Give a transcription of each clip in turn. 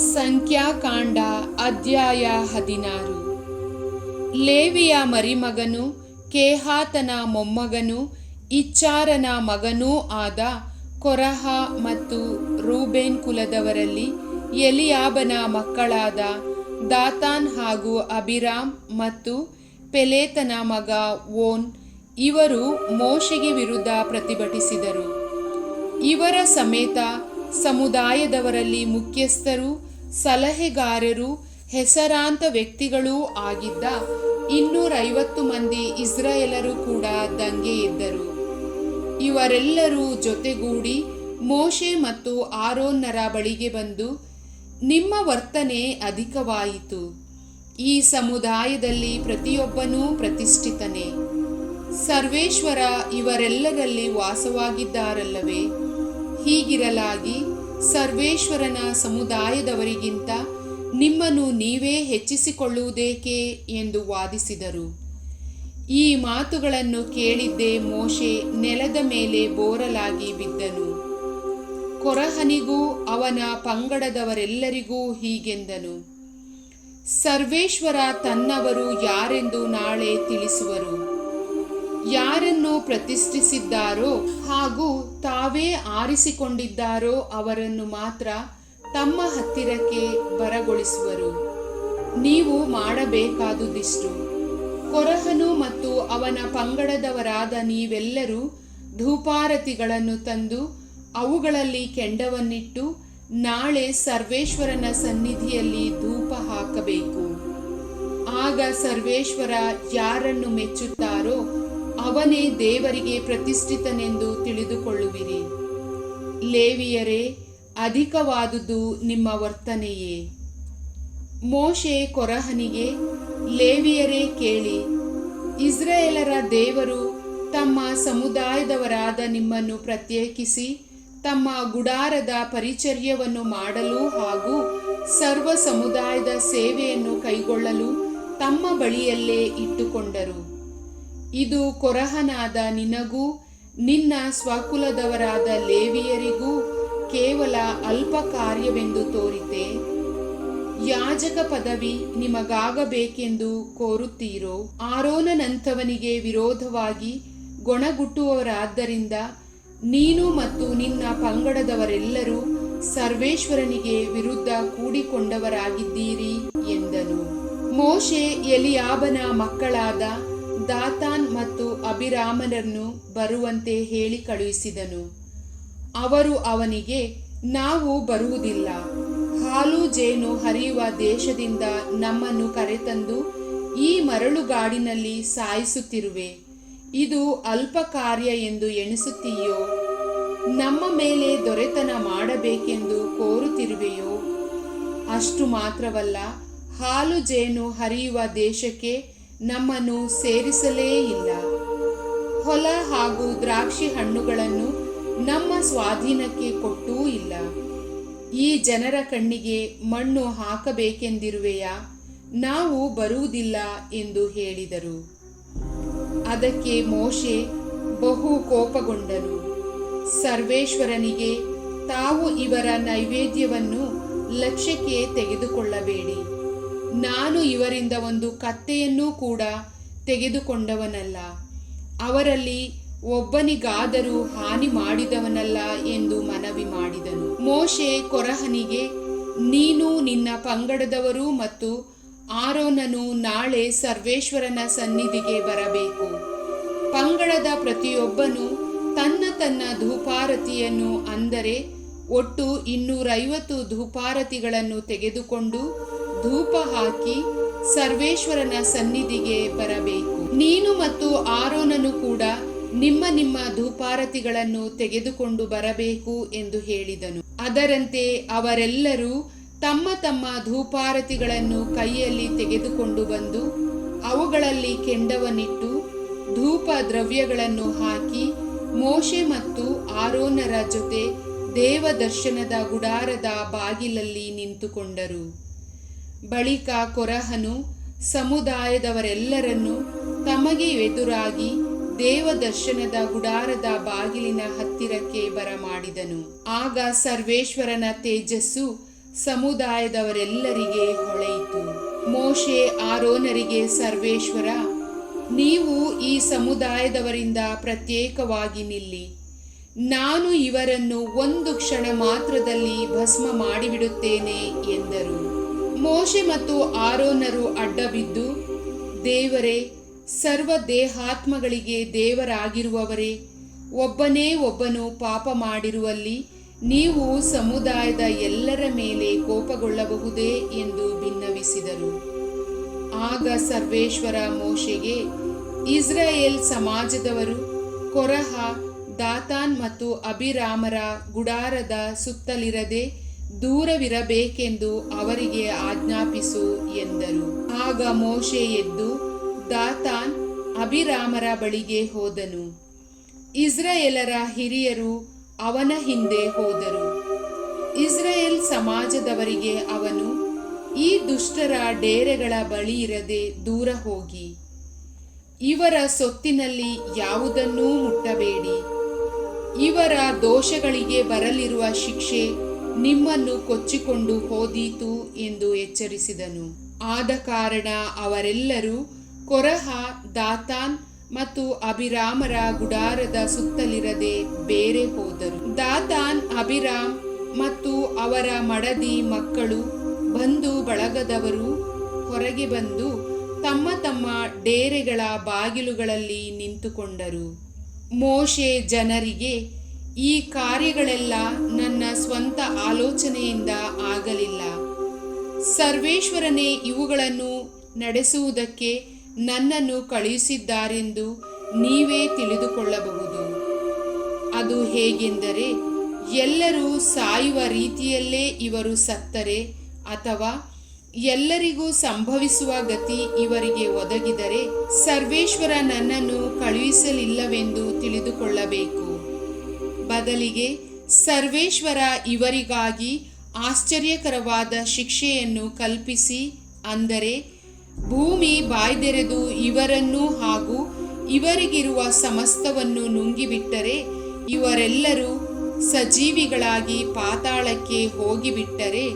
ಸಂಖ್ಯಾಕಾಂಡ ಅಧ್ಯಾಯ 16. ಲೇವಿಯ ಮರಿಮಗನು, ಕೇಹಾತನ ಮೊಮ್ಮಗನು, ಇಚ್ಚಾರನ ಮಗನೂ ಆದ ಕೊರಹ ಮತ್ತು ರೂಬೇನ್ ಕುಲದವರಲ್ಲಿ ಎಲಿಯಾಬನ ಮಕ್ಕಳಾದ ದಾತಾನ್ ಹಾಗೂ ಅಬಿರಾಮ್ ಮತ್ತು ಪೆಲೇತನ ಮಗ ಓನ್ ಇವರು ಮೋಶೆಗೆ ವಿರುದ್ಧ ಪ್ರತಿಭಟಿಸಿದರು. ಇವರ ಸಮೇತ ಸಮುದಾಯದವರಲ್ಲಿ ಮುಖ್ಯಸ್ಥರು, ಸಲಹೆಗಾರರು, ಹೆಸರಾಂತ ವ್ಯಕ್ತಿಗಳೂ ಆಗಿದ್ದ 250 ಮಂದಿ ಇಸ್ರಾಯೇಲರು ಕೂಡ ದಂಗೆ ಎದ್ದರು. ಇವರೆಲ್ಲರೂ ಜೊತೆಗೂಡಿ ಮೋಶೆ ಮತ್ತು ಆರೋನರ ಬಳಿಗೆ ಬಂದು, ನಿಮ್ಮ ವರ್ತನೆ ಅಧಿಕವಾಯಿತು. ಈ ಸಮುದಾಯದಲ್ಲಿ ಪ್ರತಿಯೊಬ್ಬನೂ ಪ್ರತಿಷ್ಠಿತನೇ. ಸರ್ವೇಶ್ವರ ಇವರೆಲ್ಲರಲ್ಲಿ ವಾಸವಾಗಿದ್ದಾರಲ್ಲವೇ? ಹೀಗಿರಲಾಗಿ ಸರ್ವೇಶ್ವರನ ಸಮುದಾಯದವರಿಗಿಂತ ನಿಮ್ಮನ್ನು ನೀವೇ ಹೆಚ್ಚಿಸಿಕೊಳ್ಳುವುದೇಕೆ ಎಂದು ವಾದಿಸಿದರು. ಈ ಮಾತುಗಳನ್ನು ಕೇಳಿದ್ದೇ ಮೋಶೆ ನೆಲದ ಮೇಲೆ ಬೋರಲಾಗಿ ಬಿದ್ದನು. ಕೊರಹನಿಗೂ ಅವನ ಪಂಗಡದವರೆಲ್ಲರಿಗೂ ಹೀಗೆಂದನು, ಸರ್ವೇಶ್ವರ ತನ್ನವರು ಯಾರೆಂದು ನಾಳೆ ತಿಳಿಸುವರು. ಯಾರನ್ನು ಪ್ರತಿಷ್ಠಿಸಿದ್ದಾರೋ ಹಾಗೂ ತಾವೇ ಆರಿಸಿಕೊಂಡಿದ್ದಾರೋ ಅವರನ್ನು ಮಾತ್ರ ತಮ್ಮ ಹತ್ತಿರಕ್ಕೆ ಬರಗೊಳಿಸುವರು. ನೀವು ಮಾಡಬೇಕಾದುದಿಷ್ಟು, ಕೊರಹನು ಮತ್ತು ಅವನ ಪಂಗಡದವರಾದ ನೀವೆಲ್ಲರೂ ಧೂಪಾರತಿಗಳನ್ನು ತಂದು ಅವುಗಳಲ್ಲಿ ಕೆಂಡವನ್ನಿಟ್ಟು ನಾಳೆ ಸರ್ವೇಶ್ವರನ ಸನ್ನಿಧಿಯಲ್ಲಿ ಧೂಪ ಹಾಕಬೇಕು. ಆಗ ಸರ್ವೇಶ್ವರ ಯಾರನ್ನು ಮೆಚ್ಚುತ್ತಾರೋ ಅವನೇ ದೇವರಿಗೆ ಪ್ರತಿಷ್ಠಿತನೆಂದು ತಿಳಿದುಕೊಳ್ಳುವಿರಿ. ಲೇವಿಯರೇ, ಅಧಿಕವಾದುದು ನಿಮ್ಮ ವರ್ತನೆಯೇ. ಮೋಶೆ ಕೊರಹನಿಗೆ, ಲೇವಿಯರೇ ಕೇಳಿ, ಇಸ್ರಾಯೇಲರ ದೇವರು ತಮ್ಮ ಸಮುದಾಯದವರಾದ ನಿಮ್ಮನ್ನು ಪ್ರತ್ಯೇಕಿಸಿ ತಮ್ಮ ಗುಡಾರದ ಪರಿಚರ್ಯವನ್ನು ಮಾಡಲು ಹಾಗೂ ಸರ್ವ ಸಮುದಾಯದ ಸೇವೆಯನ್ನು ಕೈಗೊಳ್ಳಲು ತಮ್ಮ ಬಳಿಯಲ್ಲೇ ಇಟ್ಟುಕೊಂಡರು. ಇದು ಕೊರಹನಾದ ನಿನಗೂ ನಿನ್ನ ಸ್ವಕುಲದವರಾದ ಲೇವಿಯರಿಗೂ ಕೇವಲ ಅಲ್ಪ ಕಾರ್ಯವೆಂದು ತೋರಿತೆ. ಯಾಜಕ ಪದವಿ ನಿಮಗಾಗಬೇಕೆಂದು ಕೋರುತ್ತೀರೋ? ಆರೋನನಂಥವನಿಗೆ ವಿರೋಧವಾಗಿ ಗೊಣಗುಟ್ಟುವವರಾದ್ದರಿಂದ ನೀನು ಮತ್ತು ನಿನ್ನ ಪಂಗಡದವರೆಲ್ಲರೂ ಸರ್ವೇಶ್ವರನಿಗೆ ವಿರುದ್ಧ ಕೂಡಿಕೊಂಡವರಾಗಿದ್ದೀರಿ ಎಂದನು. ಮೋಶೆ ಎಲಿಯಾಬನ ಮಕ್ಕಳಾದ ದಾತಾನ್ ಮತ್ತು ಅಬಿರಾಮನನ್ನು ಬರುವಂತೆ ಹೇಳಿ ಕಳುಹಿಸಿದನು. ಅವರು ಅವನಿಗೆ, ನಾವು ಬರುವುದಿಲ್ಲ. ಹಾಲು ಜೇನು ಹರಿಯುವ ದೇಶದಿಂದ ನಮ್ಮನ್ನು ಕರೆತಂದು ಈ ಮರಳುಗಾಡಿನಲ್ಲಿ ಸಾಯಿಸುತ್ತಿರುವೆ. ಇದು ಅಲ್ಪ ಕಾರ್ಯ ಎಂದು ಎಣಿಸುತ್ತೀಯೋ? ನಮ್ಮ ಮೇಲೆ ದೊರೆತನ ಮಾಡಬೇಕೆಂದು ಕೋರುತ್ತಿರುವೆಯೋ? ಅಷ್ಟು ಮಾತ್ರವಲ್ಲ, ಹಾಲು ಜೇನು ಹರಿಯುವ ದೇಶಕ್ಕೆ ನಮ್ಮನ್ನು ಸೇರಿಸಲೇ ಇಲ್ಲ. ಹೊಲ ಹಾಗೂ ದ್ರಾಕ್ಷಿ ಹಣ್ಣುಗಳನ್ನು ನಮ್ಮ ಸ್ವಾಧೀನಕ್ಕೆ ಕೊಟ್ಟೂ ಇಲ್ಲ. ಈ ಜನರ ಕಣ್ಣಿಗೆ ಮಣ್ಣು ಹಾಕಬೇಕೆಂದಿರುವೆಯಾ? ನಾವು ಬರುವುದಿಲ್ಲ ಎಂದು ಹೇಳಿದರು. ಅದಕ್ಕೆ ಮೋಶೆ ಬಹು ಕೋಪಗೊಂಡನು. ಸರ್ವೇಶ್ವರನಿಗೆ, ತಾವು ಇವರ ನೈವೇದ್ಯವನ್ನು ಲಕ್ಷ್ಯಕ್ಕೆ ತೆಗೆದುಕೊಳ್ಳಬೇಡಿ. ನಾನು ಇವರಿಂದ ಒಂದು ಕತ್ತೆಯನ್ನೂ ಕೂಡ ತೆಗೆದುಕೊಂಡವನಲ್ಲ, ಅವರಲ್ಲಿ ಒಬ್ಬನಿಗಾದರೂ ಹಾನಿ ಮಾಡಿದವನಲ್ಲ ಎಂದು ಮನವಿ ಮಾಡಿದನು. ಮೋಶೆ ಕೊರಹನಿಗೆ, ನೀನು ನಿನ್ನ ಪಂಗಡದವರು ಮತ್ತು ಆರೋನನು ನಾಳೆ ಸರ್ವೇಶ್ವರನ ಸನ್ನಿಧಿಗೆ ಬರಬೇಕು. ಪಂಗಡದ ಪ್ರತಿಯೊಬ್ಬನು ತನ್ನ ತನ್ನ ಧೂಪಾರತಿಯನ್ನು, ಅಂದರೆ ಒಟ್ಟು 250 ಧೂಪಾರತಿಗಳನ್ನು ತೆಗೆದುಕೊಂಡು ಧೂಪ ಹಾಕಿ ಸರ್ವೇಶ್ವರನ ಸನ್ನಿಧಿಗೆ ಬರಬೇಕು. ನೀನು ಮತ್ತು ಆರೋನನು ಕೂಡ ನಿಮ್ಮ ನಿಮ್ಮ ಧೂಪಾರತಿಗಳನ್ನು ತೆಗೆದುಕೊಂಡು ಬರಬೇಕು ಎಂದು ಹೇಳಿದನು. ಅದರಂತೆ ಅವರೆಲ್ಲರೂ ತಮ್ಮ ತಮ್ಮ ಧೂಪಾರತಿಗಳನ್ನು ಕೈಯಲ್ಲಿ ತೆಗೆದುಕೊಂಡು ಬಂದು ಅವುಗಳಲ್ಲಿ ಕೆಂಡವನ್ನಿಟ್ಟು ಧೂಪ ದ್ರವ್ಯಗಳನ್ನು ಹಾಕಿ ಮೋಶೆ ಮತ್ತು ಆರೋನರ ಜೊತೆ ದೇವದರ್ಶನದ ಗುಡಾರದ ಬಾಗಿಲಲ್ಲಿ ನಿಂತುಕೊಂಡರು. ಬಳಿಕ ಕೊರಹನು ಸಮುದಾಯದವರೆಲ್ಲರನ್ನು ತಮಗೆ ಎದುರಾಗಿ ದೇವದರ್ಶನದ ಗುಡಾರದ ಬಾಗಿಲಿನ ಹತ್ತಿರಕ್ಕೆ ಬರಮಾಡಿದನು. ಆಗ ಸರ್ವೇಶ್ವರನ ತೇಜಸ್ಸು ಸಮುದಾಯದವರೆಲ್ಲರಿಗೆ ಹೊಳೆಯಿತು. ಮೋಶೆ ಆರೋನರಿಗೆ, ಸರ್ವೇಶ್ವರ, ನೀವು ಈ ಸಮುದಾಯದವರಿಂದ ಪ್ರತ್ಯೇಕವಾಗಿ ನಿಲ್ಲಿ, ನಾನು ಇವರನ್ನು ಒಂದು ಕ್ಷಣ ಮಾತ್ರದಲ್ಲಿ ಭಸ್ಮ ಮಾಡಿಬಿಡುತ್ತೇನೆ ಎಂದರು. ಮೋಶೆ ಮತ್ತು ಆರೋನರು ಅಡ್ಡಬಿದ್ದು, ದೇವರೇ, ಸರ್ವ ದೇಹಾತ್ಮಗಳಿಗೆ ದೇವರಾಗಿರುವವರೇ, ಒಬ್ಬನೇ ಒಬ್ಬನು ಪಾಪ ಮಾಡಿರುವಲ್ಲಿ ನೀವು ಸಮುದಾಯದ ಎಲ್ಲರ ಮೇಲೆ ಕೋಪಗೊಳ್ಳಬಹುದೇ ಎಂದು ಬಿನ್ನವಿಸಿದರು. ಆಗ ಸರ್ವೇಶ್ವರ ಮೋಶೆಗೆ, ಇಸ್ರಾಯೇಲ್ ಸಮಾಜದವರು ಕೊರಹ, ದಾತಾನ್ ಮತ್ತು ಅಬಿರಾಮರ ಗುಡಾರದ ಸುತ್ತಲಿರದೆ ದೂರವಿರಬೇಕೆಂದು ಅವರಿಗೆ ಆಜ್ಞಾಪಿಸು ಎಂದರು. ಆಗ ಮೋಶೆ ಎದ್ದು ದಾತಾನ್, ಅಬಿರಾಮರ ಬಳಿಗೆ ಹೋದನು. ಇಸ್ರಾಯೇಲರ ಹಿರಿಯರು ಅವನ ಹಿಂದೆ ಹೋದರು. ಇಸ್ರಾಯೇಲ್ ಸಮಾಜದವರಿಗೆ ಅವನು, ಈ ದುಷ್ಟರ ಡೇರೆಗಳ ಬಳಿ ಇರದೆ ದೂರ ಹೋಗಿ, ಇವರ ಸೊತ್ತಿನಲ್ಲಿ ಯಾವುದನ್ನೂ ಮುಟ್ಟಬೇಡಿ, ಇವರ ದೋಷಗಳಿಗೆ ಬರಲಿರುವ ಶಿಕ್ಷೆ ನಿಮ್ಮನ್ನು ಕೊಚ್ಚಿಕೊಂಡು ಹೋದೀತು ಎಂದು ಎಚ್ಚರಿಸಿದನು. ಆದ ಕಾರಣ ಅವರೆಲ್ಲರೂ ಕೊರಹ, ದಾತಾನ್ ಮತ್ತು ಅಬಿರಾಮರ ಗುಡಾರದ ಸುತ್ತಲಿರದೆ ಬೇರೆ ಹೋದರು. ದಾತಾನ್, ಅಬಿರಾಮ್ ಮತ್ತು ಅವರ ಮಡದಿ ಮಕ್ಕಳು, ಬಂಧು ಬಳಗದವರು ಹೊರಗೆ ಬಂದು ತಮ್ಮ ತಮ್ಮ ಡೇರೆಗಳ ಬಾಗಿಲುಗಳಲ್ಲಿ ನಿಂತುಕೊಂಡರು. ಮೋಶೆ ಜನರಿಗೆ, ಈ ಕಾರ್ಯಗಳೆಲ್ಲ ನನ್ನ ಸ್ವಂತ ಆಲೋಚನೆಯಿಂದ ಆಗಲಿಲ್ಲ, ಸರ್ವೇಶ್ವರನೇ ಇವುಗಳನ್ನು ನಡೆಸುವುದಕ್ಕೆ ನನ್ನನ್ನು ಕಳುಹಿಸಿದ್ದಾರೆಂದು ನೀವೇ ತಿಳಿದುಕೊಳ್ಳಬಹುದು. ಅದು ಹೇಗೆಂದರೆ, ಎಲ್ಲರೂ ಸಾಯುವ ರೀತಿಯಲ್ಲೇ ಇವರು ಸತ್ತರೆ ಅಥವಾ ಎಲ್ಲರಿಗೂ ಸಂಭವಿಸುವ ಗತಿ ಇವರಿಗೆ ಒದಗಿದರೆ ಸರ್ವೇಶ್ವರ ನನ್ನನ್ನು ಕಳುಹಿಸಲಿಲ್ಲವೆಂದು ತಿಳಿದುಕೊಳ್ಳಬೇಕು. ಬದಲಿಗೆ ಸರ್ವೇಶ್ವರ ಇವರಿಗಾಗಿ ಆಶ್ಚರ್ಯಕರವಾದ ಶಿಕ್ಷೆಯನ್ನು ಕಲ್ಪಿಸಿ, ಅಂದರೆ ಭೂಮಿ ಬಾಯ್ದೆರೆದು ಇವರನ್ನೂ ಹಾಗೂ ಇವರಿಗಿರುವ ಸಮಸ್ತವನ್ನು ನುಂಗಿಬಿಟ್ಟರೆ, ಇವರೆಲ್ಲರೂ ಸಜೀವಿಗಳಾಗಿ ಪಾತಾಳಕ್ಕೆ ಹೋಗಿಬಿಟ್ಟರೆ,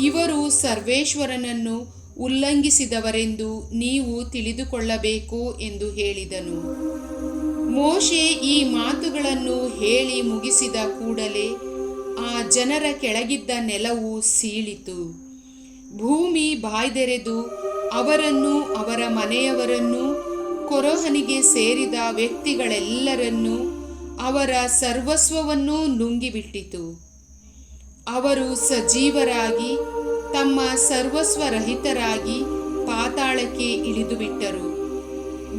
ಇವರು ಸರ್ವೇಶ್ವರನನ್ನು ಉಲ್ಲಂಘಿಸಿದವರೆಂದು ನೀವು ತಿಳಿದುಕೊಳ್ಳಬೇಕು ಎಂದು ಹೇಳಿದನು. ಮೋಶೆ ಈ ಮಾತುಗಳನ್ನು ಹೇಳಿ ಮುಗಿಸಿದ ಕೂಡಲೇ ಆ ಜನರ ಕೆಳಗಿದ್ದ ನೆಲವು ಸೀಳಿತು. ಭೂಮಿ ಬಾಯ್ದೆರೆದು ಅವರನ್ನೂ ಅವರ ಮನೆಯವರನ್ನೂ, ಕೊರಹನಿಗೆ ಸೇರಿದ ವ್ಯಕ್ತಿಗಳೆಲ್ಲರನ್ನೂ, ಅವರ ಸರ್ವಸ್ವವನ್ನೂ ನುಂಗಿಬಿಟ್ಟಿತು. ಅವರು ಸಜೀವರಾಗಿ ತಮ್ಮ ಸರ್ವಸ್ವರಹಿತರಾಗಿ ಪಾತಾಳಕ್ಕೆ ಇಳಿದುಬಿಟ್ಟರು.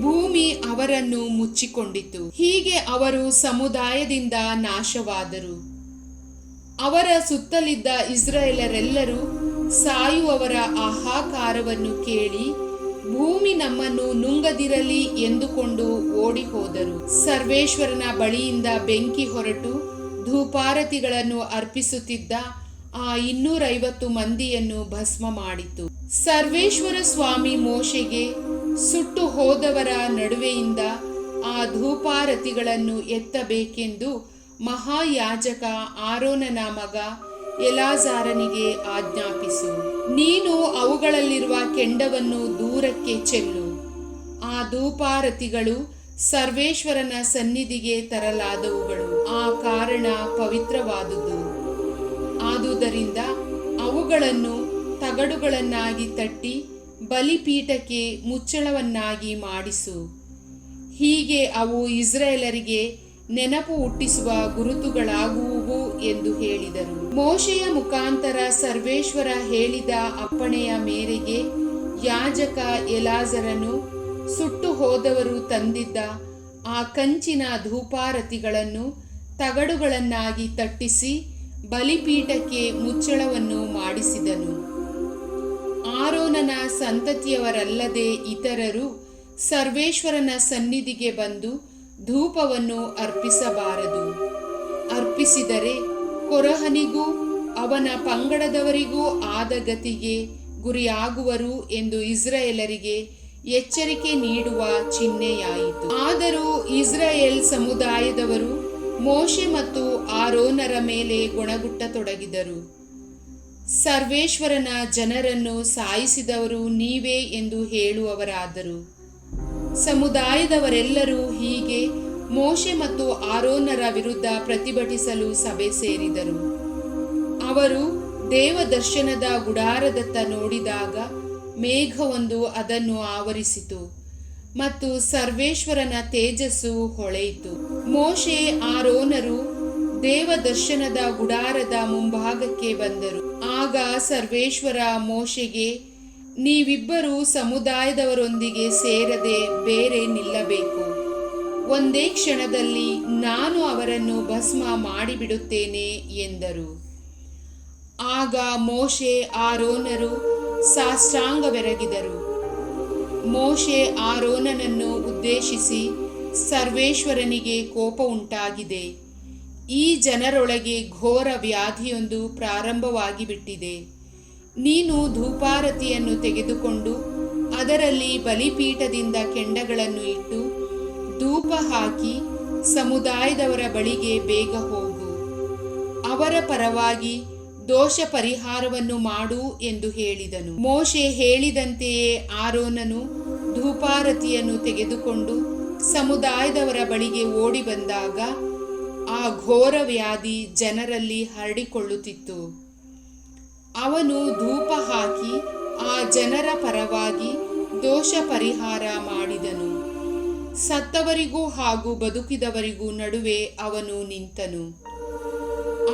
ಭೂಮಿ ಅವರನ್ನು ಮುಚ್ಚಿಕೊಂಡಿತು. ಹೀಗೆ ಅವರು ಸಮುದಾಯದಿಂದ ನಾಶವಾದರು. ಅವರ ಸುತ್ತಲಿದ್ದ ಇಸ್ರಾಯೇಲರೆಲ್ಲರೂ ಸಾಯುವವರ ಹಾಹಾಕಾರವನ್ನು ಕೇಳಿ, ಭೂಮಿ ನಮ್ಮನ್ನು ನುಂಗದಿರಲಿ ಎಂದುಕೊಂಡು ಓಡಿ ಹೋದರು. ಸರ್ವೇಶ್ವರನ ಬಳಿಯಿಂದ ಬೆಂಕಿ ಹೊರಟು ಧೂಪಾರತಿಗಳನ್ನು ಅರ್ಪಿಸುತ್ತಿದ್ದ ಆ 250 ಮಂದಿಯನ್ನು ಭಸ್ಮ ಮಾಡಿತು. ಸರ್ವೇಶ್ವರ ಸ್ವಾಮಿ ಮೋಶೆಗೆ, ಸುಟ್ಟು ಹೋದವರ ನಡುವೆಯಿಂದ ಆ ಧೂಪಾರತಿಗಳನ್ನು ಎತ್ತಬೇಕೆಂದು ಮಹಾಯಾಜಕ ಆರೋನನ ಮಗ ಎಲಾಜಾರನಿಗೆ ಆಜ್ಞಾಪಿಸು. ನೀನು ಅವುಗಳಲ್ಲಿರುವ ಕೆಂಡವನ್ನು ದೂರಕ್ಕೆ ಚೆಲ್ಲು. ಆ ಧೂಪಾರತಿಗಳು ಸರ್ವೇಶ್ವರನ ಸನ್ನಿಧಿಗೆ ತರಲಾದವುಗಳು, ಆ ಕಾರಣ ಪವಿತ್ರವಾದುದು. ಆದುದರಿಂದ ಅವುಗಳನ್ನು ತಗಡುಗಳನ್ನಾಗಿ ತಟ್ಟಿ ಬಲಿಪೀಠಕ್ಕೆ ಮುಚ್ಚಳವನ್ನಾಗಿ ಮಾಡಿಸು. ಹೀಗೆ ಅವು ಇಸ್ರಾಯೇಲರಿಗೆ ನೆನಪು ಹುಟ್ಟಿಸುವ ಗುರುತುಗಳಾಗುವುವು ಎಂದು ಹೇಳಿದರು. ಮೋಶೆಯ ಮುಖಾಂತರ ಸರ್ವೇಶ್ವರ ಹೇಳಿದ ಅಪ್ಪಣೆಯ ಮೇರೆಗೆ ಯಾಜಕ ಎಲಾಜರನು ಸುಟ್ಟು ಹೋದವರು ತಂದಿದ್ದ ಆ ಕಂಚಿನ ಧೂಪಾರತಿಗಳನ್ನು ತಗಡುಗಳನ್ನಾಗಿ ತಟ್ಟಿಸಿ ಬಲಿಪೀಠಕ್ಕೆ ಮುಚ್ಚಳವನ್ನು ಮಾಡಿಸಿದನು. ಆರೋನನ ಸಂತತಿಯವರಲ್ಲದೆ ಇತರರು ಸರ್ವೇಶ್ವರನ ಸನ್ನಿಧಿಗೆ ಬಂದು ಧೂಪವನ್ನು ಅರ್ಪಿಸಬಾರದು. ಅರ್ಪಿಸಿದರೆ ಕೊರಹನಿಗೂ ಅವನ ಪಂಗಡದವರಿಗೂ ಆದ ಗತಿಗೆ ಗುರಿಯಾಗುವರು ಎಂದು ಇಸ್ರಾಯೇಲರಿಗೆ ಎಚ್ಚರಿಕೆ ನೀಡುವ ಚಿಹ್ನೆಯಾಯಿತು. ಆದರೂ ಇಸ್ರಾಯೇಲ್ ಸಮುದಾಯದವರು ಮೋಶೆ ಮತ್ತು ಆರೋನರ ಮೇಲೆ ಗೊಣಗುಟ್ಟತೊಡಗಿದರು. ಸರ್ವೇಶ್ವರನ ಜನರನ್ನು ಸಾಯಿಸಿದವರು ನೀವೇ ಎಂದು ಹೇಳುವವರಾದರು. ಸಮುದಾಯದವರೆಲ್ಲರೂ ಹೀಗೆ ಮೋಶೆ ಮತ್ತು ಆರೋನರ ವಿರುದ್ಧ ಪ್ರತಿಭಟಿಸಲು ಸಭೆ ಸೇರಿದರು. ಅವರು ದೇವದರ್ಶನದ ಗುಡಾರದತ್ತ ನೋಡಿದಾಗ ಮೇಘವೊಂದು ಅದನ್ನು ಆವರಿಸಿತು ಮತ್ತು ಸರ್ವೇಶ್ವರನ ತೇಜಸ್ಸು ಹೊಳೆಯಿತು. ಮೋಶೆ ಆರೋನರು ದೇವದರ್ಶನದ ಗುಡಾರದ ಮುಂಭಾಗಕ್ಕೆ ಬಂದರು. ಆಗ ಸರ್ವೇಶ್ವರ ಮೋಶೆಗೆ, ನೀವಿಬ್ಬರೂ ಸಮುದಾಯದವರೊಂದಿಗೆ ಸೇರದೆ ಬೇರೆ ನಿಲ್ಲಬೇಕು. ಒಂದೇ ಕ್ಷಣದಲ್ಲಿ ನಾನು ಅವರನ್ನು ಭಸ್ಮ ಮಾಡಿಬಿಡುತ್ತೇನೆ ಎಂದರು. ಆಗ ಮೋಶೆ ಆರೋನರು ಸಾಷ್ಟಾಂಗವೆರಗಿದರು. ಮೋಶೆ ಆರೋನನನ್ನು ಉದ್ದೇಶಿಸಿ, ಸರ್ವೇಶ್ವರನಿಗೆ ಕೋಪ ಉಂಟಾಗಿದೆ. ಈ ಜನರೊಳಗೆ ಘೋರ ವ್ಯಾಧಿಯೊಂದು ಪ್ರಾರಂಭವಾಗಿ ಬಿಟ್ಟಿದೆ. ನೀನು ಧೂಪಾರತಿಯನ್ನು ತೆಗೆದುಕೊಂಡು ಅದರಲ್ಲಿ ಬಲಿಪೀಠದಿಂದ ಕೆಂಡಗಳನ್ನು ಇಟ್ಟು ಧೂಪ ಹಾಕಿ ಸಮುದಾಯದವರ ಬಳಿಗೆ ಬೇಗ ಹೋಗು. ಅವರ ಪರವಾಗಿ ದೋಷ ಪರಿಹಾರವನ್ನು ಮಾಡು ಎಂದು ಹೇಳಿದನು. ಮೋಶೆ ಹೇಳಿದಂತೆಯೇ ಆರೋನನು ಧೂಪಾರತಿಯನ್ನು ತೆಗೆದುಕೊಂಡು ಸಮುದಾಯದವರ ಬಳಿಗೆ ಓಡಿ ಬಂದಾಗ ಆ ಘೋರ ವ್ಯಾಧಿ ಜನರಲ್ಲಿ ಹರಡಿಕೊಳ್ಳುತ್ತಿತ್ತು. ಅವನು ಧೂಪ ಹಾಕಿ ಆ ಜನರ ಪರವಾಗಿ ದೋಷ ಪರಿಹಾರ ಮಾಡಿದನು. ಸತ್ತವರಿಗೂ ಹಾಗೂ ಬದುಕಿದವರಿಗೂ ನಡುವೆ ಅವನು ನಿಂತನು.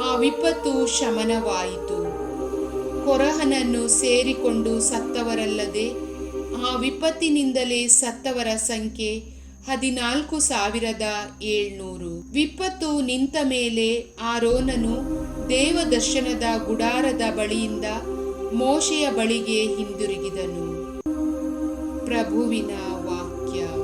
ಆ ವಿಪತ್ತು ಶಮನವಾಯಿತು. ಕೊರಹನನ್ನು ಸೇರಿಕೊಂಡು ಸತ್ತವರಲ್ಲದೆ ಆ ವಿಪತ್ತಿನಿಂದಲೇ ಸತ್ತವರ ಸಂಖ್ಯೆ 14,700. ವಿಪತ್ತು ನಿಂತ ಮೇಲೆ ಆರೋನನು ದೇವದರ್ಶನದ ಗುಡಾರದ ಬಳಿಯಿಂದ ಮೋಶೆಯ ಬಳಿಗೆ ಹಿಂದಿರುಗಿದನು. ಪ್ರಭುವಿನ ವಾಕ್ಯ.